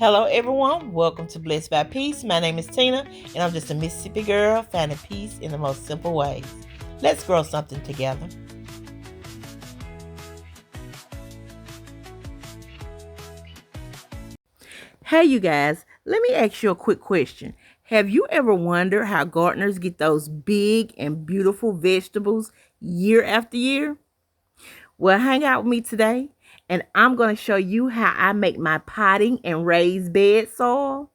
Hello, everyone. Welcome to Blessed by Peace. My name is Tina, and I'm just a Mississippi girl finding peace in the most simple ways. Let's grow something together. Hey, you guys, let me ask you a quick question. Have you ever wondered how gardeners get those big and beautiful vegetables year after year? Well, hang out with me today, and I'm going to show you how I make my potting and raised bed soil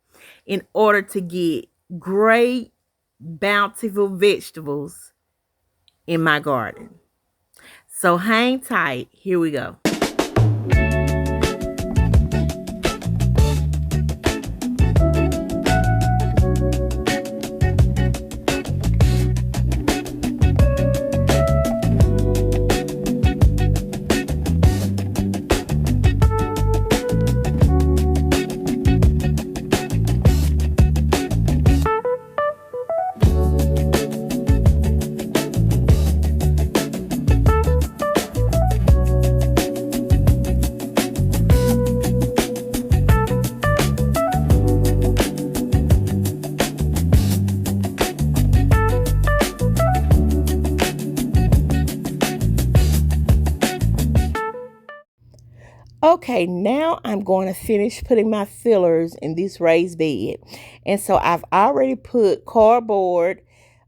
in order to get great, bountiful vegetables in my garden. So hang tight. Here we go. Okay, now I'm going to finish putting my fillers in this raised bed. And so I've already put cardboard,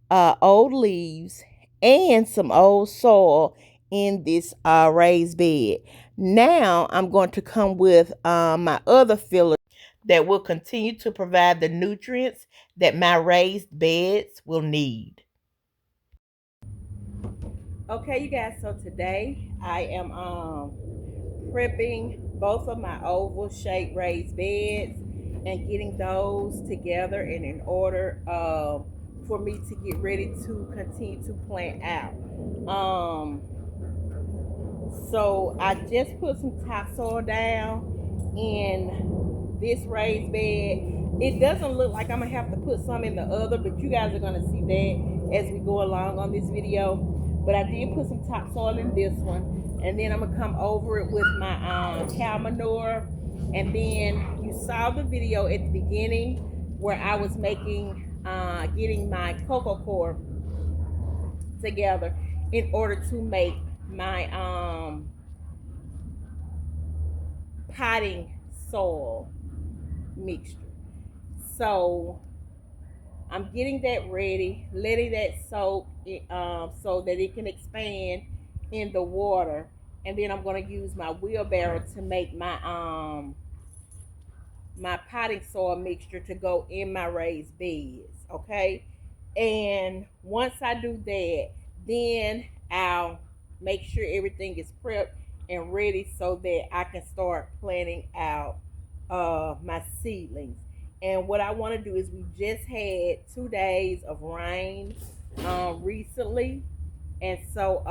old leaves, and some old soil in this raised bed. Now I'm going to come with my other fillers that will continue to provide the nutrients that my raised beds will need. Okay, you guys, so today I am prepping both of my oval shaped raised beds and getting those together and in order for me to get ready to continue to plant out. So I just put some topsoil down in this raised bed. It doesn't look like I'm gonna have to put some in the other, but you guys are gonna see that as we go along on this video. But I did put some topsoil in this one, and then I'm gonna come over it with my cow manure. And then you saw the video at the beginning where I was getting my coco coir together in order to make my potting soil mixture. So I'm getting that ready, letting that soak so that it can expand in the water, and then I'm going to use my wheelbarrow to make my potting soil mixture to go in my raised beds. Okay, and once I do that, then I'll make sure everything is prepped and ready so that I can start planting out my seedlings. And what I want to do is we just had 2 days of rain recently. And so,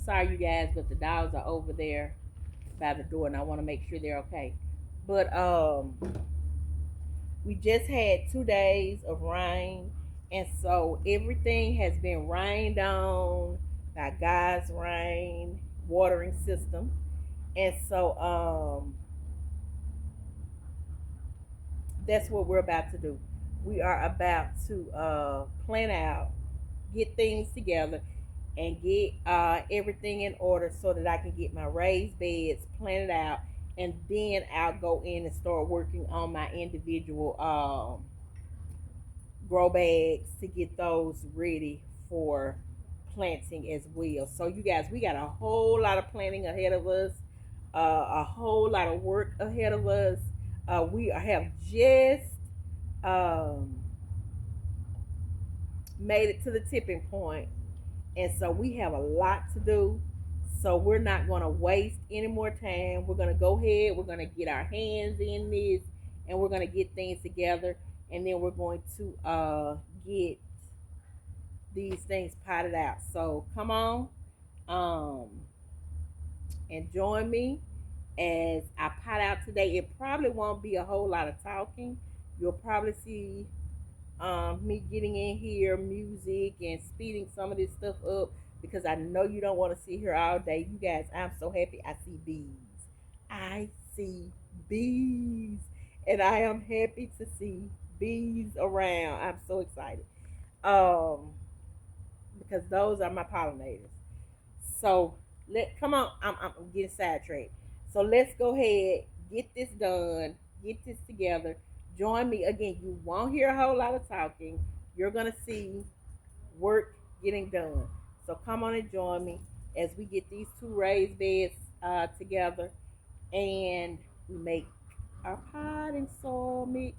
sorry you guys, but the dogs are over there by the door and I want to make sure they're okay. But we just had 2 days of rain, and so everything has been rained on by God's rain watering system. And so that's what we're about to do. We are about to plan out, get things together, and get everything in order so that I can get my raised beds planted out, and then I'll go in and start working on my individual grow bags to get those ready for planting as well. So you guys, we got a whole lot of planting ahead of us, a whole lot of work ahead of us. We have just um, made it to the tipping point, and so we have a lot to do. So we're not going to waste any more time. We're going to go ahead. We're going to get our hands in this, and we're going to get things together, and then we're going to get these things potted out. So come on, um, and join me as I pot out today. It probably won't be a whole lot of talking. You'll probably see me getting in here, music, and speeding some of this stuff up because I know you don't want to sit here all day. You guys, I'm so happy I see bees. I see bees. And I am happy to see bees around. I'm so excited. Um, because those are my pollinators. So let come on, I'm getting sidetracked. So let's go ahead, get this done, get this together. Join me again. You won't hear a whole lot of talking. You're gonna see work getting done. So come on and join me as we get these two raised beds together and we make our pot and soil mix.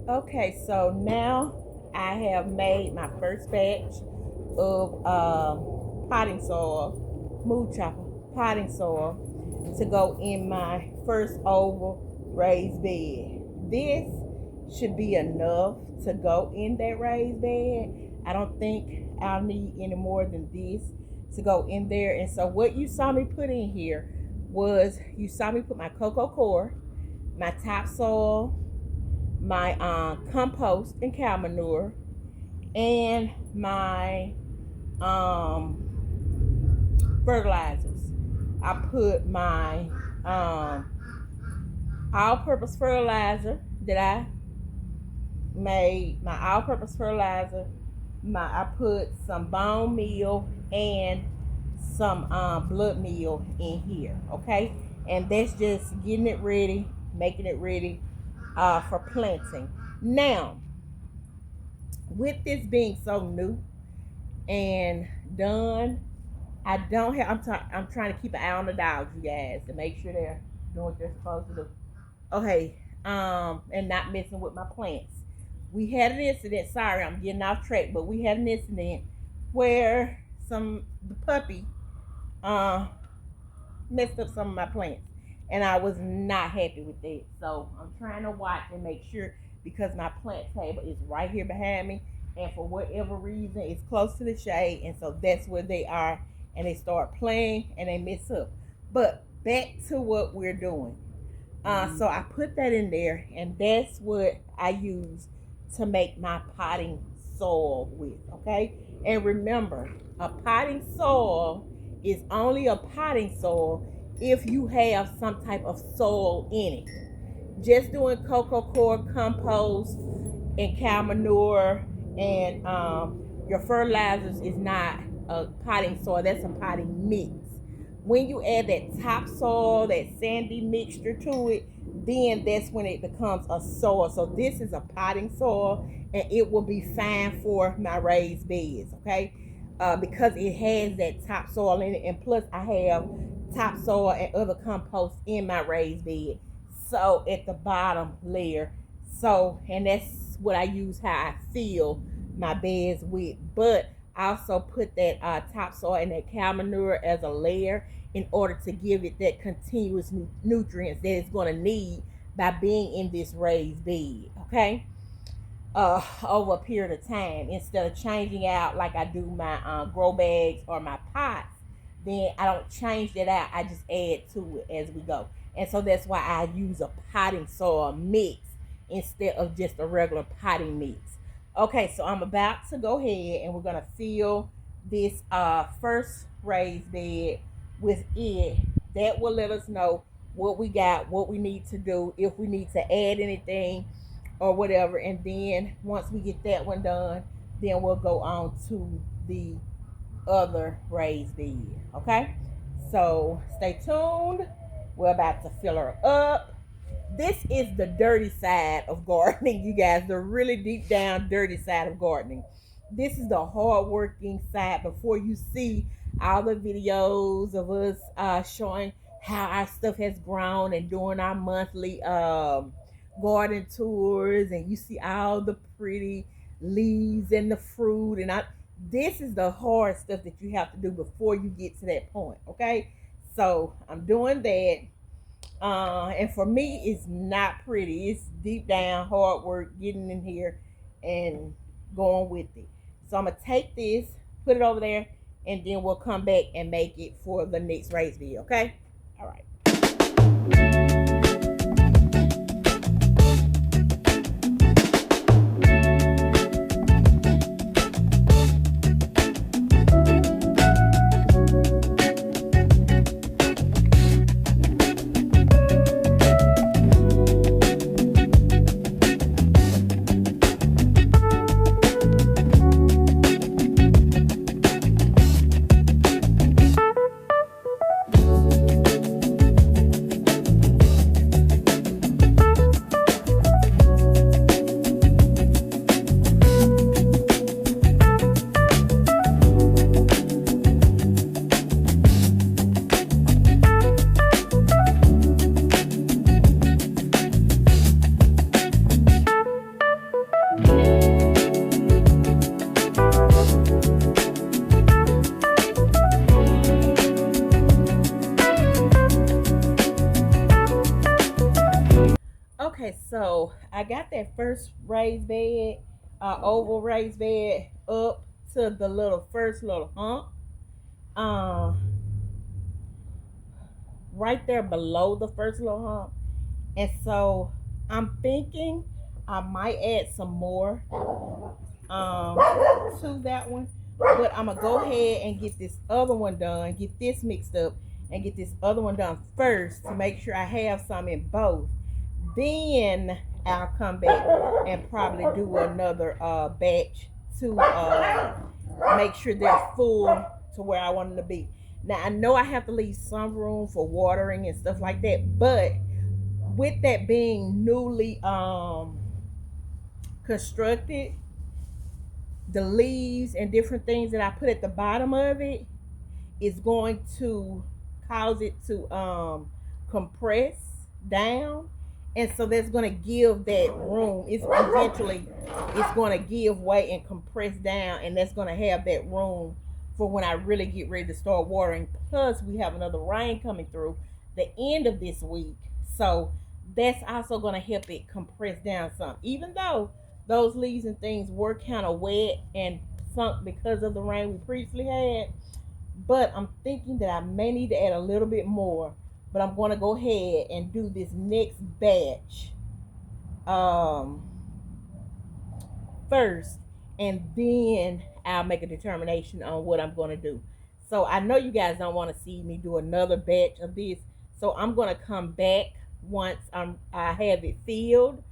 Okay, so now I have made my first batch of potting soil, smooth chopper potting soil to go in my first oval raised bed. This should be enough to go in that raised bed. I don't think I'll need any more than this to go in there. And so what you saw me put in here was, you saw me put my cocoa coir, my topsoil, my compost and cow manure, and my fertilizers. I put my all-purpose fertilizer that I made, my all-purpose fertilizer. I put some bone meal and some blood meal in here, okay? And that's just getting it ready, making it ready for planting. Now, with this being so new and done, I don't have, I'm trying to keep an eye on the dogs, you guys, to make sure they're doing what they're supposed to do. Okay, and not messing with my plants. We had an incident, sorry, I'm getting off track, but we had an incident where the puppy messed up some of my plants, and I was not happy with that. So I'm trying to watch and make sure, because my plant table is right here behind me, and for whatever reason it's close to the shade, and so that's where they are, and they start playing and they mess up. But back to what we're doing. So I put that in there, and that's what I use to make my potting soil with, okay? And remember, a potting soil is only a potting soil if you have some type of soil in it. Just doing cocoa coir, compost, and cow manure, and your fertilizers is not a potting soil. That's a potting mix. When you add that topsoil, that sandy mixture to it, then that's when it becomes a soil. So this is a potting soil, and it will be fine for my raised beds, okay? Because it has that topsoil in it, and plus I have topsoil and other compost in my raised bed. So at the bottom layer. So, and that's what I use, how I fill my beds with. But I also put that topsoil and that cow manure as a layer in order to give it that continuous nutrients that it's going to need by being in this raised bed, okay? Over a period of time, instead of changing out like I do my grow bags or my pots, then I don't change that out. I just add to it as we go. And so that's why I use a potting soil mix instead of just a regular potting mix. Okay, so I'm about to go ahead and we're going to fill this first raised bed with it. That will let us know what we got, what we need to do, if we need to add anything or whatever. And then once we get that one done, then we'll go on to the other raised bed. Okay, so stay tuned. We're about to fill her up. This is the dirty side of gardening, you guys, the really deep down dirty side of gardening. This is the hard working side before you see all the videos of us showing how our stuff has grown and doing our monthly garden tours, and you see all the pretty leaves and the fruit, and this is the hard stuff that you have to do before you get to that point, okay? So I'm doing that. And for me, it's not pretty. It's deep down hard work getting in here and going with it. So I'm going to take this, put it over there, and then we'll come back and make it for the next raised bed, okay? All right. I got that first raised bed, oval raised bed up to the first little hump. Uh, right there below the first little hump. And so I'm thinking I might add some more um, to that one. But I'm going to go ahead and get this other one done, get this mixed up, and get this other one done first to make sure I have some in both. Then I'll come back and probably do another batch to make sure they're full to where I want them to be. Now I know I have to leave some room for watering and stuff like that, but with that being newly constructed, the leaves and different things that I put at the bottom of it is going to cause it to compress down, and so that's going to give that room, it's eventually it's going to give way and compress down, and that's going to have that room for when I really get ready to start watering. Plus we have another rain coming through the end of this week, so that's also going to help it compress down some, even though those leaves and things were kind of wet and sunk because of the rain we previously had. But I'm thinking that I may need to add a little bit more. But I'm going to go ahead and do this next batch first, and then I'll make a determination on what I'm going to do. So I know you guys don't want to see me do another batch of this. So I'm going to come back once I have it filled.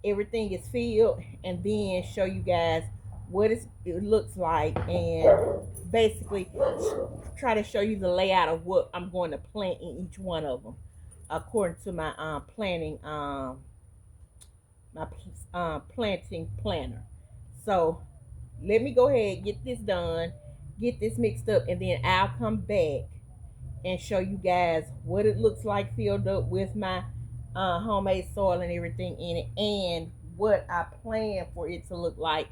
Everything is filled, and then show you guys what it looks like, and basically try to show you the layout of what I'm going to plant in each one of them according to my planting planting planner. So let me go ahead, get this done, get this mixed up, and then I'll come back and show you guys what it looks like filled up with my homemade soil and everything in it, and what I plan for it to look like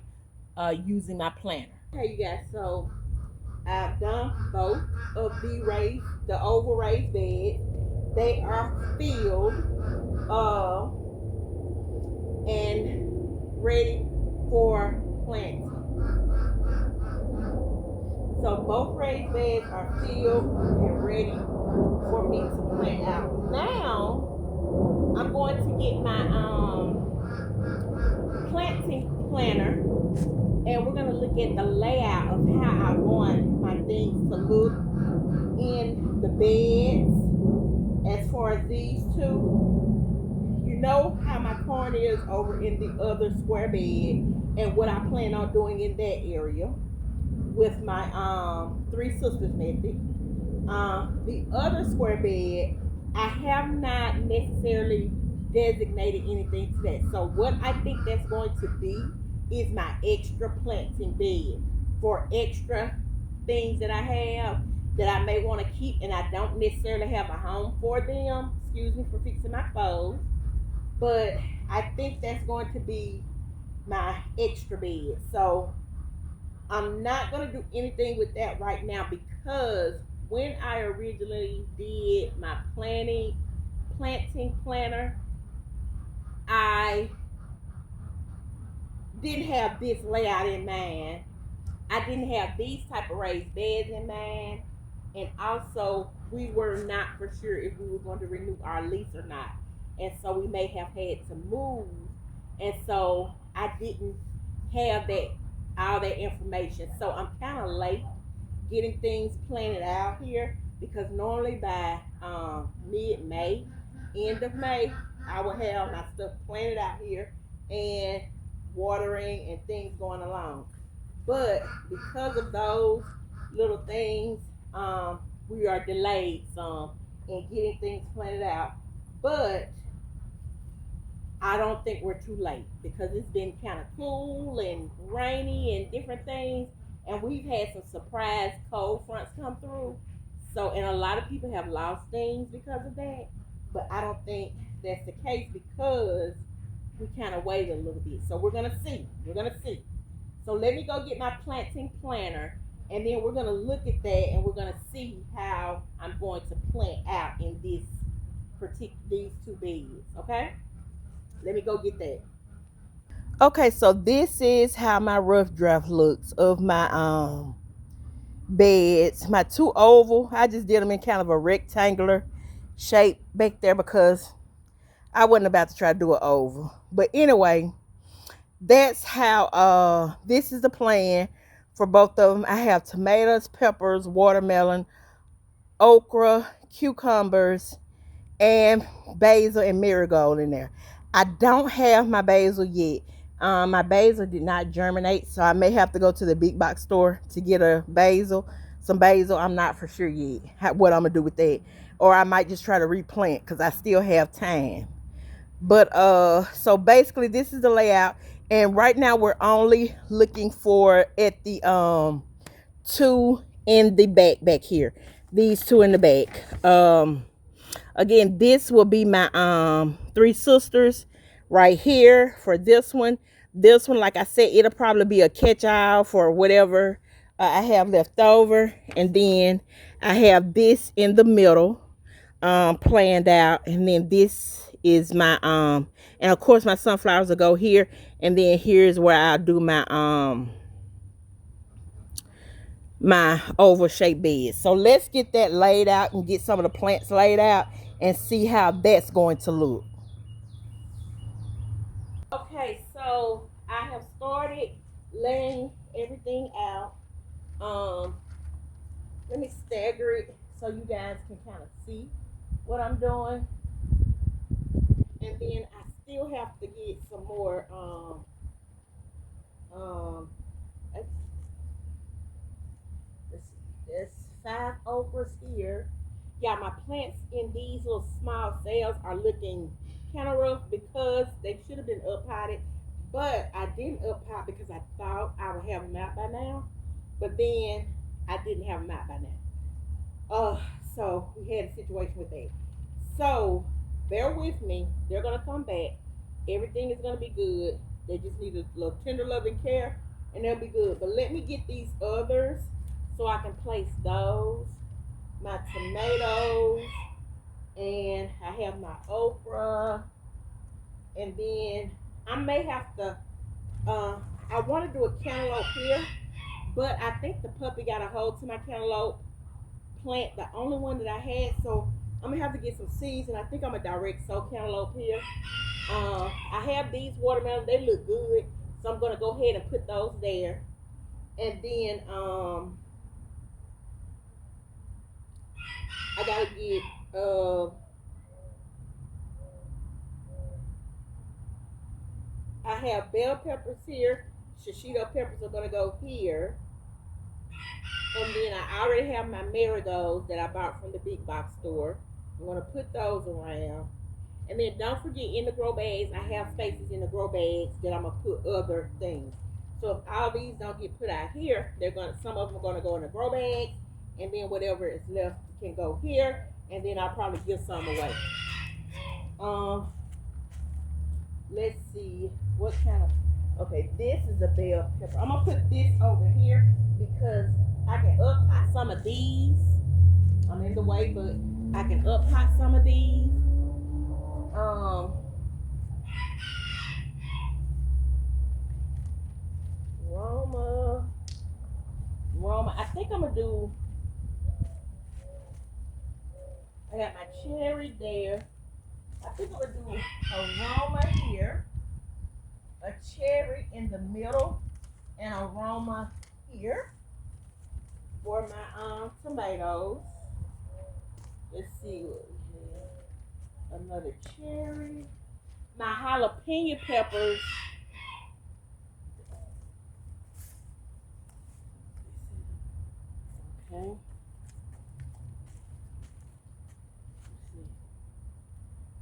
using my planner. Okay, you guys, so I've done both of the oval raised beds. They are filled and ready for planting. So both raised beds are filled and ready for me to plant out. Now I'm going to get my planting planner, and we're going to look at the layout of how I want my things to look in the beds. As far as these two, you know how my corn is over in the other square bed, and what I plan on doing in that area with my Three Sisters method. The other square bed, I have not necessarily designated anything to that. So what I think that's going to be is my extra planting bed for extra things that I have that I may want to keep, and I don't necessarily have a home for them. Excuse me for fixing my clothes. But I think that's going to be my extra bed. So I'm not going to do anything with that right now, because when I originally did my planting planner, I didn't have this layout in mind. I didn't have these type of raised beds in mind, and also we were not for sure if we were going to renew our lease or not, and so we may have had to move, and so I didn't have all that information. So I'm kind of late getting things planted out here, because normally by mid-May, end of May, I will have my stuff planted out here and watering and things going along. But because of those little things, we are delayed some in getting things planted out. But I don't think we're too late, because it's been kind of cool and rainy and different things, and we've had some surprise cold fronts come through. So, and a lot of people have lost things because of that, but I don't think that's the case, because we kind of waited a little bit. So we're gonna see. We're gonna see. So let me go get my planting planner, and then we're gonna look at that, and we're gonna see how I'm going to plant out in these two beds. Okay? Let me go get that. Okay, so this is how my rough draft looks of my beds. My two oval, I just did them in kind of a rectangular shape back there because I wasn't about to try to do an oval. But anyway, that's how this is the plan for both of them. I have tomatoes, peppers, watermelon, okra, cucumbers, and basil and marigold in there. I don't have my basil yet. My basil did not germinate, so I may have to go to the big box store to get some basil. I'm not for sure yet what I'm gonna do with that, or I might just try to replant because I still have time. But so basically, this is the layout, and right now we're only looking for at the two in the back here. These two in the back. Again, this will be my three sisters right here for this one. This one, like I said, it'll probably be a catch-all for whatever I have left over. And then I have this in the middle planned out. And then this is my and of course my sunflowers will go here. And then here's where I'll do my oval shaped bed. So let's get that laid out and get some of the plants laid out and see how that's going to look. Okay, so I have started laying everything out. Let me stagger it so you guys can kind of see what I'm doing. And then I still have to get some more there's 5 okras here. Yeah, my plants in these little small cells are looking kind of rough because they should have been up potted, but I didn't up pot because I thought I would have them out by now, but then I didn't have them out by now. So we had a situation with that. So bear with me. They're gonna come back. Everything is gonna be good. They just need a little tender loving care, and they'll be good. But let me get these others so I can place those. My tomatoes, and I have my okra, and then I may have to. I want to do a cantaloupe here, but I think the puppy got a hold to my cantaloupe plant, the only one that I had. So I'm gonna have to get some seeds, and I think I'm gonna direct sow cantaloupe here. I have these watermelons; they look good, so I'm gonna go ahead and put those there, and then I gotta get I have bell peppers here. Shishito peppers are gonna go here. And then I already have my marigolds that I bought from the big box store. I'm gonna put those around. And then don't forget in the grow bags, I have spaces in the grow bags that I'm gonna put other things. So if all these don't get put out here, some of them are gonna go in the grow bags, and then whatever is left can go here, and then I'll probably give some away. Um, let's see what kind of. Okay, this is a bell pepper. I'm gonna put this over here because I can up hot some of these. I'm in the way, but I can up hot some of these. Roma. I think I'm gonna do. I got my cherry there. I think I'm gonna do a Roma here, a cherry in the middle, and a Roma here for my tomatoes. Let's see what we have. Another cherry. My jalapeno peppers. Okay.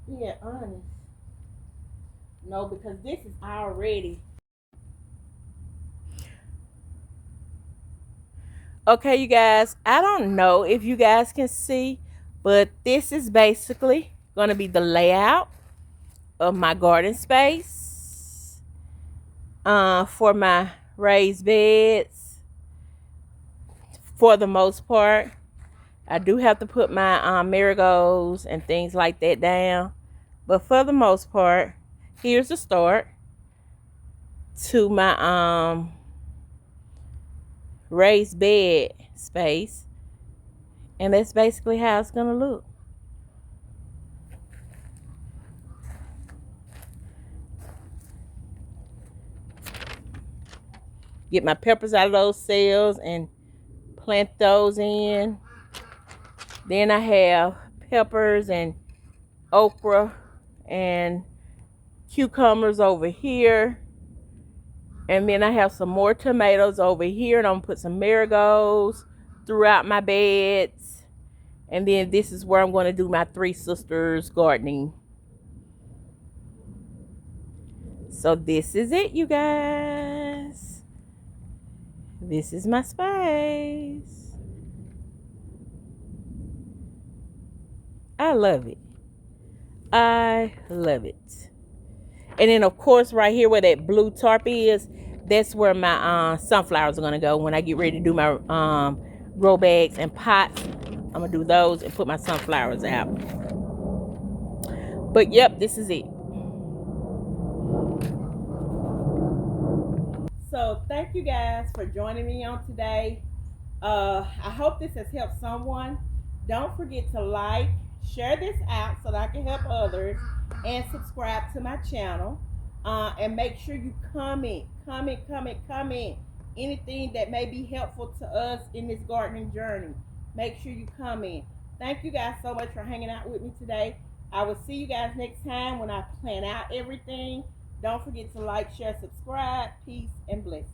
Yeah, honest. No, because this is already. Okay, you guys, I don't know if you guys can see, but this is basically going to be the layout of my garden space for my raised beds. For the most part, I do have to put my marigolds and things like that down, but for the most part, here's the start. to my raised bed space, and that's basically how it's gonna look. Get my peppers out of those cells and plant those in. Then I have peppers and okra and cucumbers over here. And then I have some more tomatoes over here, and I'm gonna put some marigolds throughout my beds. And then this is where I'm gonna do my Three Sisters gardening. So this is it, you guys. This is my space. I love it. I love it. And then, of course, right here where that blue tarp is, that's where my sunflowers are going to go when I get ready to do my grow bags and pots. I'm going to do those and put my sunflowers out. But, yep, this is it. So, thank you guys for joining me on today. I hope this has helped someone. Don't forget to like, share this out so that I can help others, and subscribe to my channel. And make sure you comment anything that may be helpful to us in this gardening journey. Make sure you comment. Thank you guys so much for hanging out with me today. I will see you guys next time when I plan out everything. Don't forget to like, share, subscribe. Peace and blessings.